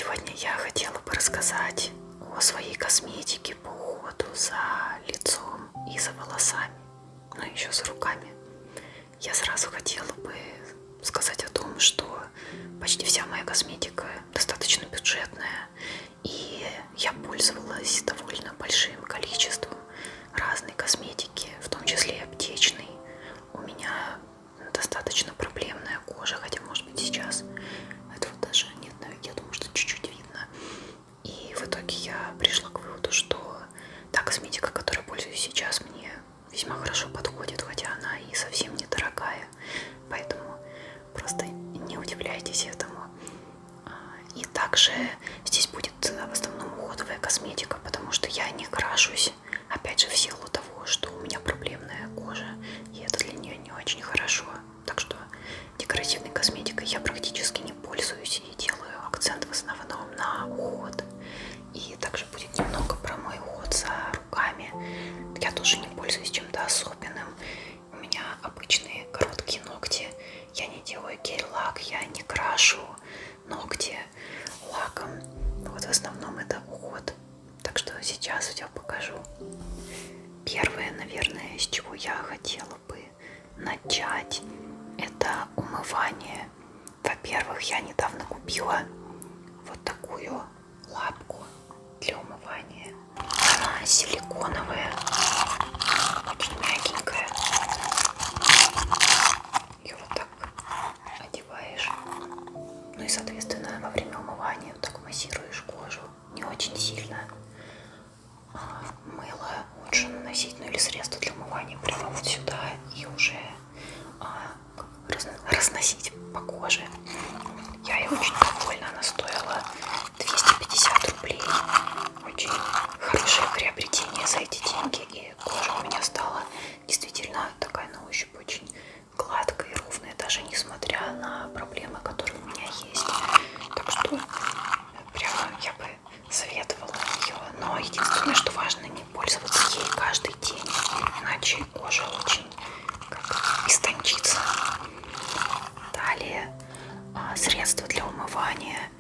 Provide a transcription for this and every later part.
Сегодня я хотела бы рассказать о своей косметике по уходу за лицом и за волосами, но еще за руками. Я сразу хотела бы сказать о том, что почти вся моя косметика достаточно бюджетная, и я пользовалась довольно большим количеством разной косметики, в том числе и аптечной. У меня достаточно проблемная кожа, хотя может быть сейчас этого даже нет, я думаю, что чуть-чуть видно. И в итоге я пришла к выводу, что та косметика, которой пользуюсь сейчас, мне весьма хорошо подходит, хотя она и совсем недорогая. Поэтому просто не удивляйтесь этому. И также здесь будет в основном уходовая косметика, потому что я не крашусь, опять же, в силу того, что у меня проблемная кожа, и это для нее не очень хорошо. Так что декоративной косметикой я практически не пользуюсь и делаю акцент в основном на уход. И также будет немного про мой уход за руками. Я тоже не пользуюсь чем-то особенным. У меня обычные короткие ногти. Я не делаю гель-лак, я не крашу ногти лаком. Вот в основном это уход. Так что сейчас я покажу. Первое, наверное, с чего я хотела бы начать, это умывание. Во-первых, я недавно купила вот такую лапку для умывания. Она силиконовая, очень мягенькая. Ее вот так одеваешь. Ну и, соответственно, во время умывания вот так массируешь кожу. Не очень сильно. Мыло лучше наносить, ну или средство для умывания прямо вот сюда и уже разносить по коже. Я ей очень довольна, она стоила 250 рублей. Очень хорошее приобретение за эти деньги, и кожа у меня стала действительно такая на ощупь очень гладкая и ровная, даже несмотря на проблемы, которые у меня есть. Так что прямо я бы советовала ее, но единственное, что важно, не пользоваться ей каждый день, иначе кожа очень истончится. Далее средство для умывания.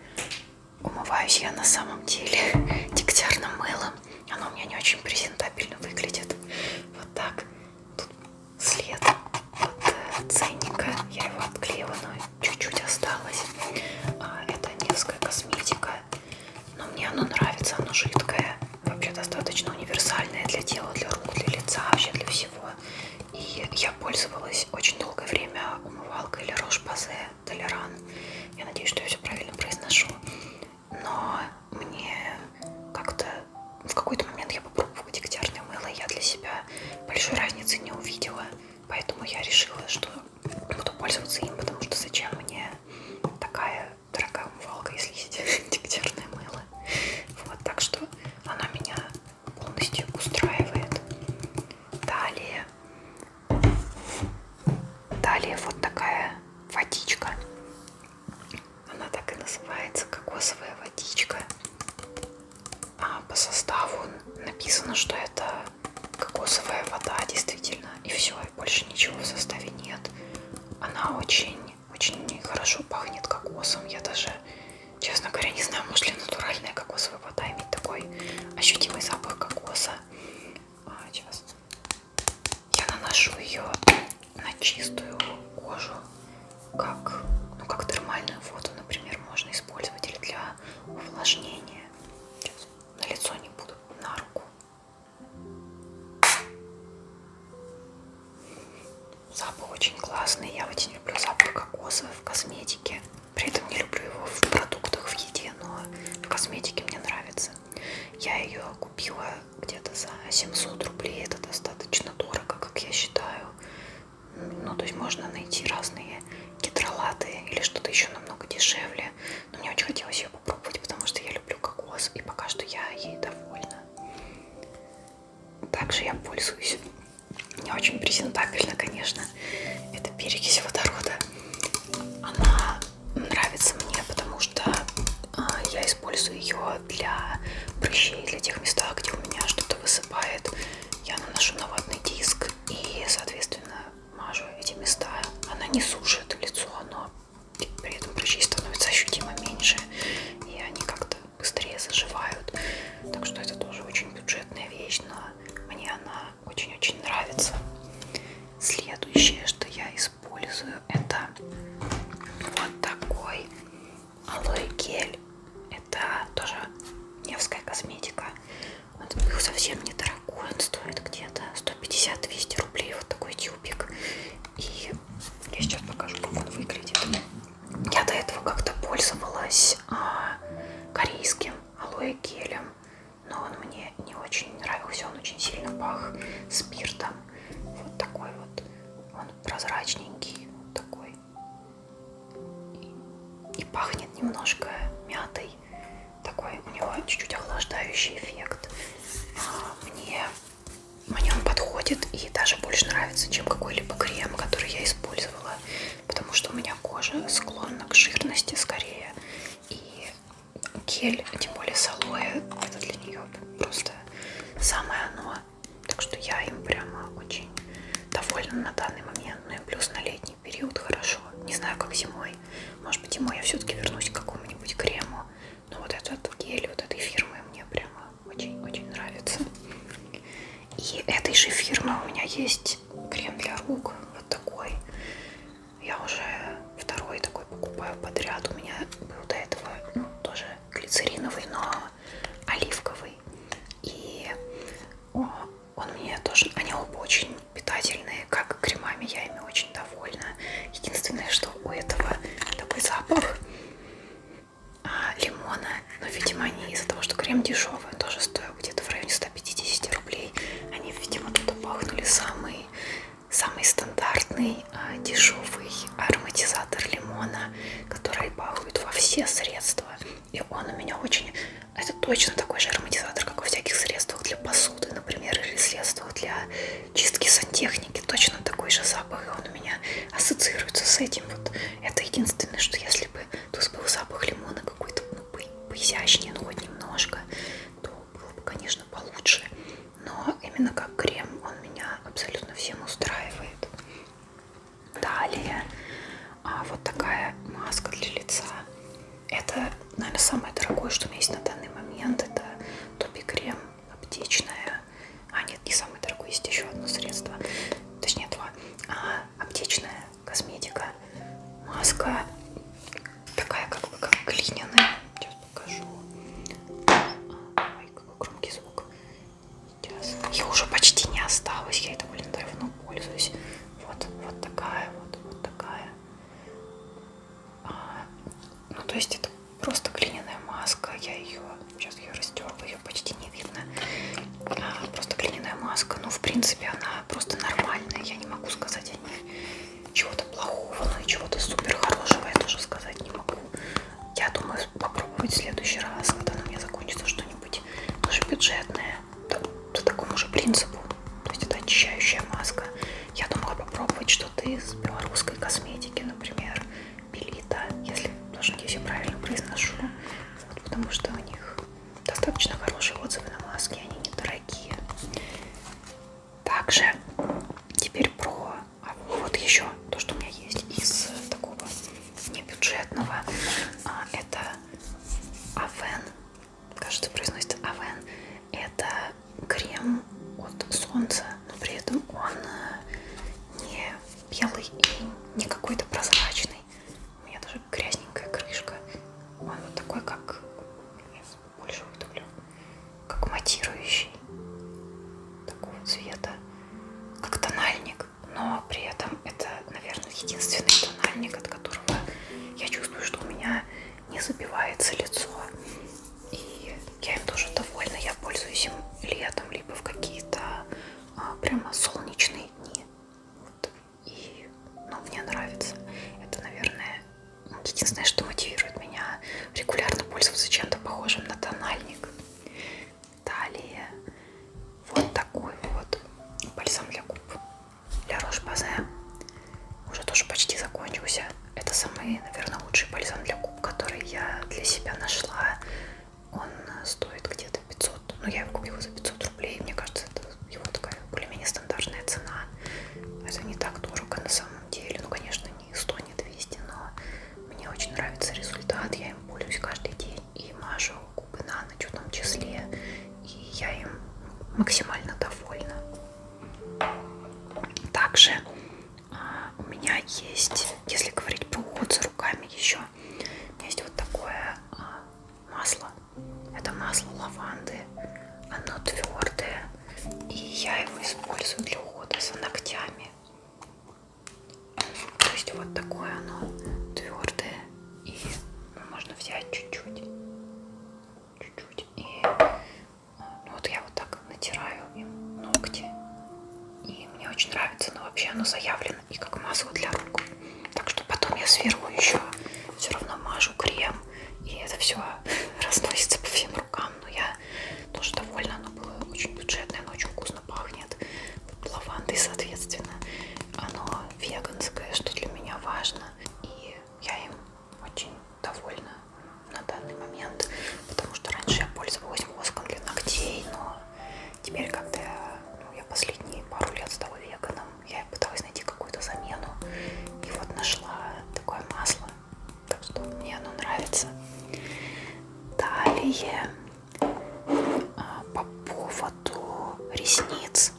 Умываюсь я на самом деле дегтярным мылом. Оно у меня не очень презентабельно выглядит. Вот так. Тут след от ценника. Я его обклеила, но чуть-чуть осталось. Это Невская косметика. Но мне оно нравится, оно жидкое. Вообще достаточно универсальное для тела, для рук, для лица, вообще для всего. И я пользовалась очень долгое время умывалкой La Roche-Posay Толеран. Я надеюсь, что я все правильно произношу. Но мне как-то в какой-то момент я попробовала дегтярное мыло, и я для себя большой разницы не увидела. Поэтому я решила, что буду пользоваться им, потому что зачем мне такая дорогая умывалка, если есть дегтярное мыло. Вот, так что она меня полностью устраивает. Далее вот такая водичка. Она так и называется, кокосовая водичка. По составу написано, что это кокосовая вода, действительно, и все, и больше ничего в составе нет. Она очень хорошо пахнет кокосом. Я даже, честно говоря, не знаю, может ли натуральная кокосовая вода иметь такой ощутимый запах кокоса. Сейчас я наношу ее на чистую кожу, как термальную воду, например, можно использовать, или для увлажнения. Сейчас на лицо не буду, на руку. Запах очень классный. Я очень люблю запах кокоса в косметике. При этом не люблю его в продуктах, в еде, но в косметике мне нравится. Я ее купила где-то за 700 рублей. Это достаточно дорого, как я считаю. Ну, то есть можно найти разные гидролаты или что-то еще намного дешевле. Но мне очень хотелось ее попробовать, потому что я люблю кокос, и пока что я ей довольна. Также я пользуюсь не очень презентабельно, конечно. Это перекись водорода. Она нравится мне, потому что я использую ее для прыщей, для тех мест, где у меня что-то высыпает. Я наношу на ватный диск и, соответственно, мажу эти места. Она не сушит лицо, но при этом прыщей становится ощутимо меньше, и они как пользовалась корейским алоэ гелем, но он мне не очень нравился, он очень сильно пах спиртом. Вот такой вот, он прозрачненький, вот такой. И пахнет немножко мятой, такой у него чуть-чуть охлаждающий эффект. Мне он подходит и даже больше нравится, чем какой-либо крем, который я использовала, потому что у меня кожа склонна к жирности скорее, и гель, тем более с алоэ, это для нее просто самое оно. Так что я им прямо очень довольна на данный момент. Ну и плюс на летний период хорошо. Не знаю, как зимой. Может быть, зимой я все-таки вернусь к какому-нибудь крему. Но вот этот гель вот этой фирмы мне прямо очень-очень нравится. И этой же фирмы у меня есть крем для рук. Вот такой. Я уже второй такой покупаю подряд. У меня был до этого тоже глицериновый, но оливковый. И он мне тоже, они оба очень питательные, как кремами, я ими очень довольна. Единственное, что у этого такой запах лимона, но, видимо, они из-за того, что крем дешевый, он тоже стоил где-то в районе 150 рублей, они, видимо, туда пахнули самый стандартный дешевый ароматизатор лимона, который балуют во все средства. И он у меня очень... Это точно такой же ароматизатор, как во всяких средствах для посуды, например, или средствах для чистки сантехники. Точно такой же запах, и он у меня ассоциируется с этим. Вот это единственное, что если бы тут был запах лимона какой-то поизящнее, ну хоть немножко, то было бы, конечно, получше. Но именно как крем он меня абсолютно всем устраивает. Далее вот такая маска для лица. Это, наверное, самое дорогое, что у меня есть на данный момент. Это Тоби крем аптечная. Нет, не самое дорогое, есть еще одно средство. Точнее, два. Аптечная косметика. Маска такая, как бы, как глиняная. Сейчас покажу. Ой, какой громкий звук. Сейчас. Ее уже почти не осталось. Я ей довольно давно пользуюсь. Вот такая, вот такая. Ну, то есть это просто глиняная маска. Я ее, сейчас ее растерла, ее почти не видно. Просто глиняная маска. Ну, в принципе, она просто нормальная. Я не могу сказать о ней чего-то плохого, но и чего-то супер хорошего я тоже сказать не могу. Я думаю попробовать в следующий раз, когда у меня закончится что-нибудь тоже бюджетное. По такому же принципу. То есть это очищающая маска. Я думала попробовать что-то из белорусской косметики, например, Белита, если даже надеюсь, я правильно произношу. Вот, потому что у них достаточно хорошие отзывы на маски, они недорогие. Также теперь про вот еще то, что у меня есть из такого небюджетного. Это Авен. Кажется, произносится Авен. Это крем от солнца, но при этом он не белый и не какой-то прозрачный. У меня даже грязненькая крышка. Он вот такой, как... Я больше выдавлю. Как матирующий. Такого цвета. Как тональник. Но при этом это, наверное, единственный тональник, от которого я чувствую, что у меня не забивается лицо. И я им тоже довольна. Я пользуюсь им летом, либо в какие-то прямо солнечные дни. Вот. И, мне нравится. Это, наверное, единственное, что мотивирует меня регулярно пользоваться чем-то похожим на тональник. Далее вот такой вот бальзам для губ для Roche-Posay. Уже тоже почти закончился. Это самый, наверное, лучший бальзам для губ, который я для себя нашла. Он стоит где-то 500. Ну, я его купила за 500 рублей. Мне кажется, это его такая более-менее стандартная цена. Это не так дорого на самом деле. Ну, конечно, не 100, не 200, но мне очень нравится результат. Я им пользуюсь каждый день и мажу губы на ночь в том числе. И я им максимально довольна. Также у меня есть, если говорить про уход за руками еще, у меня есть вот такое масло. Это масло лаванды. Оно твердое. И я его использую для ухода за ногтями. То есть вот такое оно твердое. И нравится. Далее, по поводу ресниц.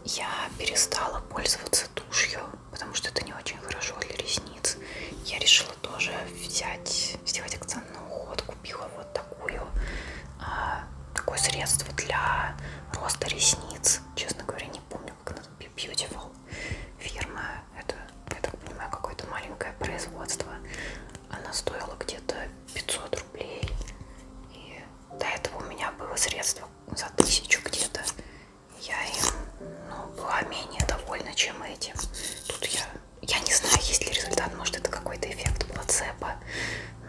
Я перестала пользоваться тушью, потому что это не очень хорошо для ресниц. Я решила тоже сделать акцент на уход. Купила вот такое средство для роста ресниц. Честно говоря, не помню, как она, Beautiful фирма. Это, я так понимаю, какое-то маленькое производство. Она стоила где-то 500 рублей. И до этого у меня было средство за 1000 где-то. Я им была менее довольна, чем этим. Тут я не знаю, есть ли результат, может это какой-то эффект плацебо,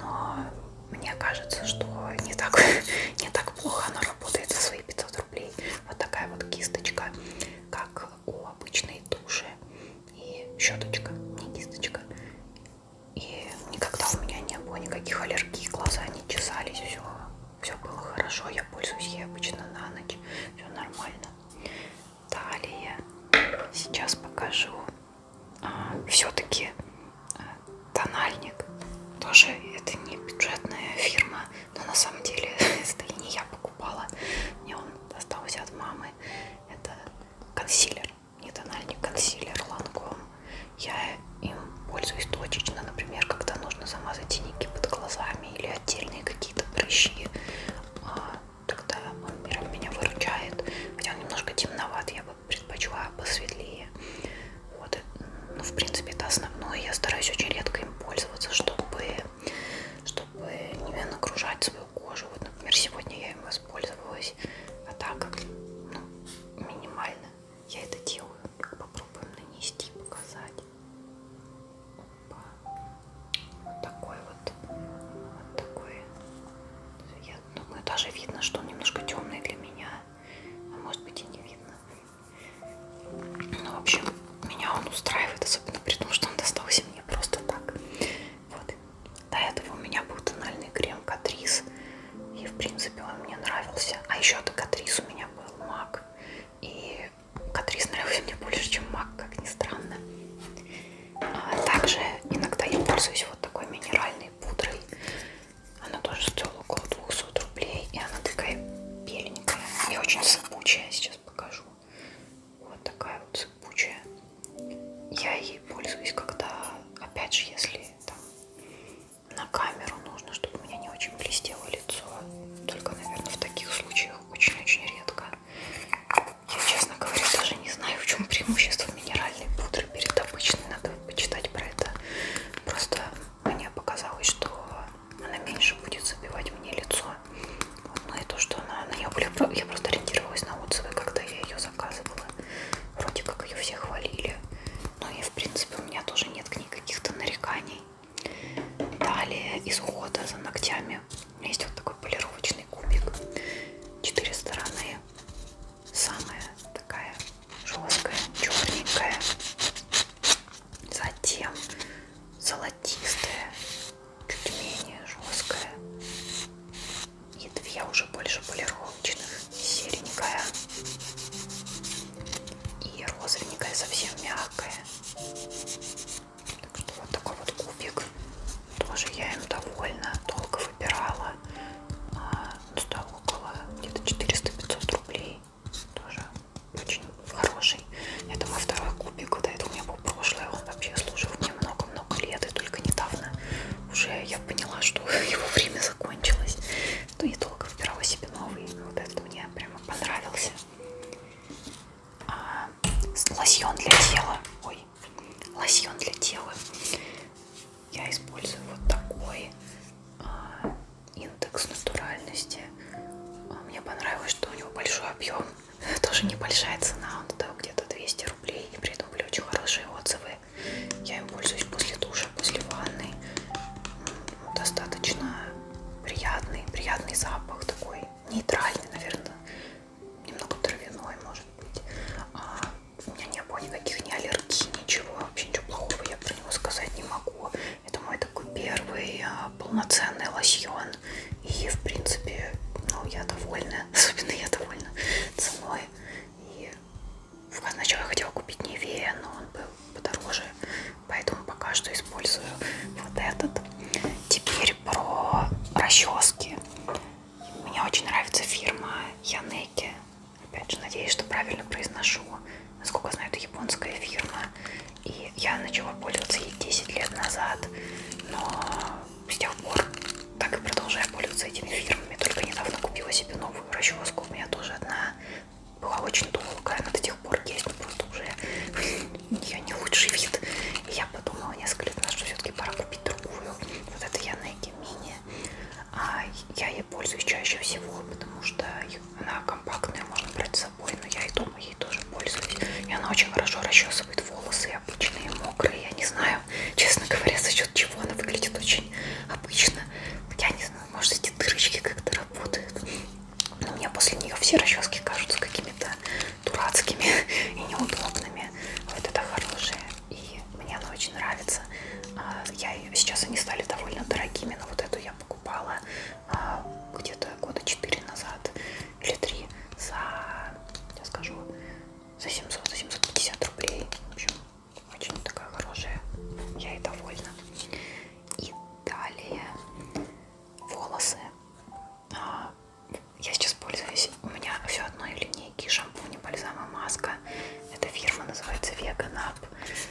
но мне кажется, что не так плохо оно работает за свои 500 рублей. Вот такая вот кисточка, как у обычной туши, и щеточка, не кисточка. И никогда у меня не было никаких аллергий, глаза не чесались, все было хорошо. Я пользуюсь ей обычно на ночь, все нормально. Далее сейчас покажу все-таки тональник. Тоже это не бюджетная фирма, но на самом деле это и не я покупала. Мне он достался от мамы. Это консилер, не тональник, консилер Lancome. Я им пользуюсь точечно, например, когда нужно замазать синяки под глазами или отдельные какие-то прыщи. Тогда он меня выручает. Хотя он немножко темноват, я бы предпочла посветлее. Вот. Ну, в принципе, это основное. Я стараюсь очень редко им пользоваться, чтобы не нагружать свою кожу. Вот, например, сегодня я им воспользовалась. А так, минимально я это делаю. Попробуем нанести, показать. Опа. Вот такой вот. Вот такой. Я думаю, даже видно, что он немножко темный для меня. А может быть и не видно. Ну, в общем, меня он устраивает, особенно при том, что он достался мне просто так. Вот. До этого у меня был тональный крем Catrice. И, в принципе, он мне нравился. А еще до Catrice у меня был MAC. И Catrice нравился мне больше, чем MAC, как ни странно. Также иногда я пользуюсь вот такой минеральной пудрой. Она тоже стоила около 200 рублей. И она такая беленькая и очень сыпучая. Сейчас покажу. Вот такая вот сыпучая. Я ей пользуюсь, когда, опять же, если там на камеру нужно, чтобы у меня не очень блестело лицо. Только, наверное, в таких случаях очень-очень редко. Я, честно говоря, даже не знаю, в чем преимущество минеральной пудры перед обычной. Надо почитать про это. Просто мне показалось, что она меньше будет забивать мне лицо. Вот, ну и то, что я просто ориентировалась на отзывы, когда я ее заказывала. Вроде как ее все хвалили. Ну и в принципе у меня тоже нет никаких-то нареканий. Далее из ухода за ногтями у меня есть вот такой полировочный кубик. 4 стороны. Самая такая жесткая, черненькая. Затем золотистая, чуть менее жесткая. И 2 уже больше полировочных. Серенькая. И розовенькая, совсем мягкая. Так что вот такой вот кубик. Тоже я им довольна. Долго выбирала. Стоил около где-то 400-500 рублей. Тоже очень хороший. Это мой второй кубик. До этого у меня был прошлый. Он вообще служил мне много-много лет. И только недавно уже я поняла, что его время закончилось. Ну и долго выбирала себе новый. Вот этот мне прямо понравился. Лосьон для тела. Ой, лосьон для тела. Я использую вот такой индекс натуральности. Мне понравилось, что у него большой объем. Тоже небольшая цена. Он стоил где-то 200 рублей. И при этом были очень хорошие отзывы. Я им пользуюсь после душа, после ванны. Достаточно приятный запах такой. Нейтральный, наверное. Немного травяной, может быть. У меня не было никаких ни аллергий, ничего. Вообще ничего плохого я про него сказать не могу. Это мой такой первый полноценный лосьон. И, в принципе, я довольна. Особенно я довольна ценой. И сначала я хотела купить Nivea, но он был подороже. Поэтому пока пользуюсь чаще всего, потому что она компактная, можно брать с собой, но я и дома ей тоже пользуюсь. И она очень хорошо расчесывает волосы, обычные, мокрые, я не знаю, честно говоря, за счет чего она выглядит очень обычно. Я не знаю, может эти дырочки как-то работают. Но мне после нее все расчески кажутся какими-то дурацкими и неудобными. Вот это хорошее. И мне она очень нравится. Сейчас они стали довольно дорогими, но вот эту я покупала где-то года 4 назад или 3 я скажу, за 700-750 рублей. В общем, очень такая хорошая. Я и довольна. И далее волосы. Я сейчас пользуюсь, у меня все одной линейки шампунь, бальзам и маска. Эта фирма называется Vegan Up.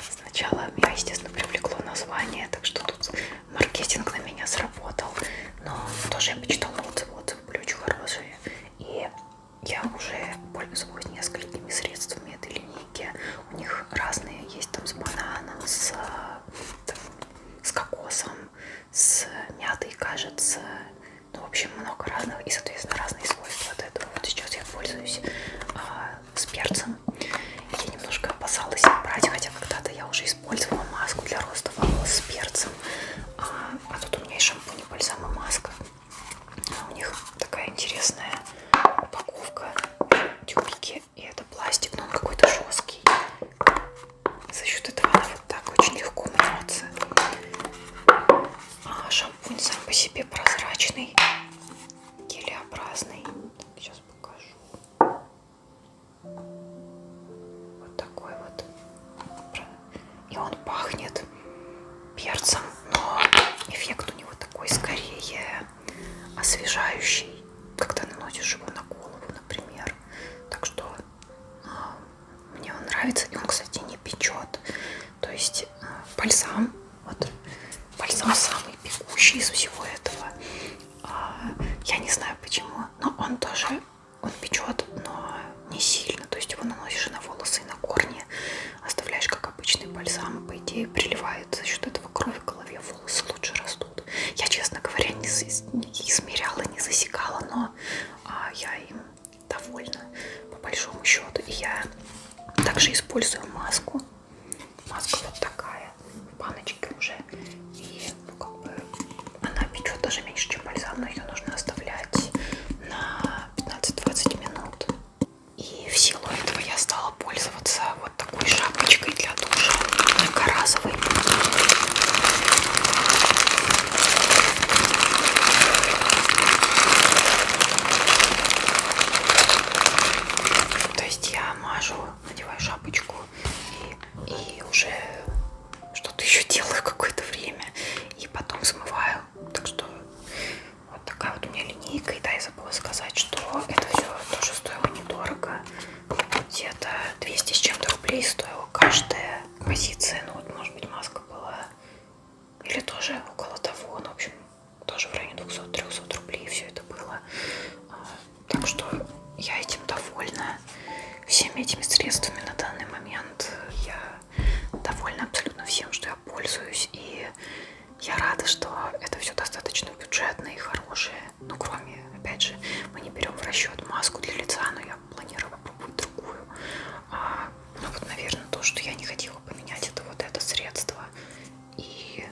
Сначала меня, естественно, привлекло название, так что тут маркетинг на меня сработал. Но тоже я почитала отзывы были очень хорошие. И я уже пользовалась несколькими средствами этой линейки. У них разные есть там с бананом, с кокосом, с мятой, кажется. Ну, в общем, много разных и, соответственно, разные свойства от этого. Вот сейчас я пользуюсь с перцем. Я немножко опасалась брать, хотя когда-то я уже использовала маску для роста волос с перцем. А тут у меня и шампунь, и бальзам, и маска. У них такая интересная упаковка, тюбики, и это пластик, но он какой-то жесткий. За счет этого она вот так очень легко мнется. Шампунь сам по себе прозрачный, гелеобразный. Так, сейчас покажу. Вот такой вот. И он пахнет перцем, но эффект у него такой скорее освежающий, когда наносишь его на голову, например. Так что мне он нравится, и он, кстати, не печет. То есть бальзам, вот бальзам самый пекущий из всего этого. Я не знаю почему, но он тоже, он печет, но не сильно. То есть его наносишь на волосы и на корни, оставляешь как обычный бальзам, и по идее приливает за счет этого кровь в голове, волосы лучше растут. Я, честно говоря, не измеряла, не засекала, но я им довольна по большому счету. И я также использую маску. Маска вот такая, в баночке уже. И ну, как бы она печет даже меньше, чем бальзам, но ее нужно оставлять на 15-20 минут. И в силу этого я стала пользоваться вот такой шапочкой для душа, многоразовой. То есть я мажу, надеваю шапочку и уже что-то еще делаю какое-то время. И потом смываю. Так что вот такая вот у меня линейка. И да, я забыла сказать, что это все тоже стоило недорого. Где-то 200 с чем-то рублей стоила каждая позиция. Ну вот, может быть, маска была или тоже около того. Ну, в общем, тоже в районе 200-300 рублей все это было. Так что я этим довольна. Всеми этими средствами на данный момент я довольна абсолютно всем, что я пользуюсь. И я рада, что это все достаточно бюджетное и хорошее. Ну, кроме, опять же, мы не берем в расчет маску для лица, но я планирую попробовать другую. Ну, вот, наверное, то, что я не хотела поменять, это вот это средство. И,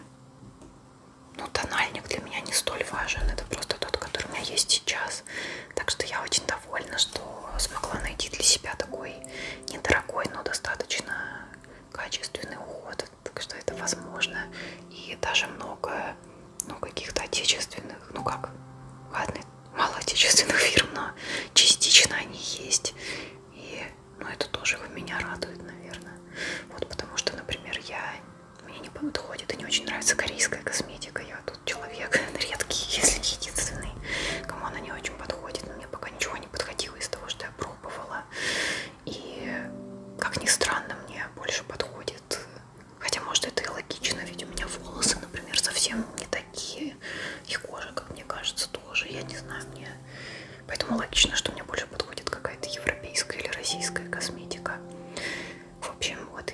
ну, тональник для меня не столь важен. Это просто тот, который у меня есть сейчас. Так что я очень довольна, что смогла найти для себя такой недорогой, но достаточно качественный уход. Так что это возможно. И даже много каких-то отечественных, ну как, ладно, мало отечественных фирм, но частично они есть. И, ну, это тоже меня радует, наверное. Вот потому что, например, мне не подходит и не очень нравится корейская косметика. Я тут человек редкий, если не единственный, кому она не очень подходит. Но мне пока ничего не подходило из того, что я пробовала. И, как ни странно, мне больше подходит. Хотя, может, это и логично, ведь у меня волосы, например, совсем не такие. И кожа, как мне кажется, тоже. Я не знаю, мне... Поэтому логично, что мне больше подходит какая-то европейская или российская косметика. В общем, вот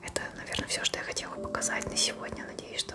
это, наверное, все, что я хотела показать на сегодня. Надеюсь, что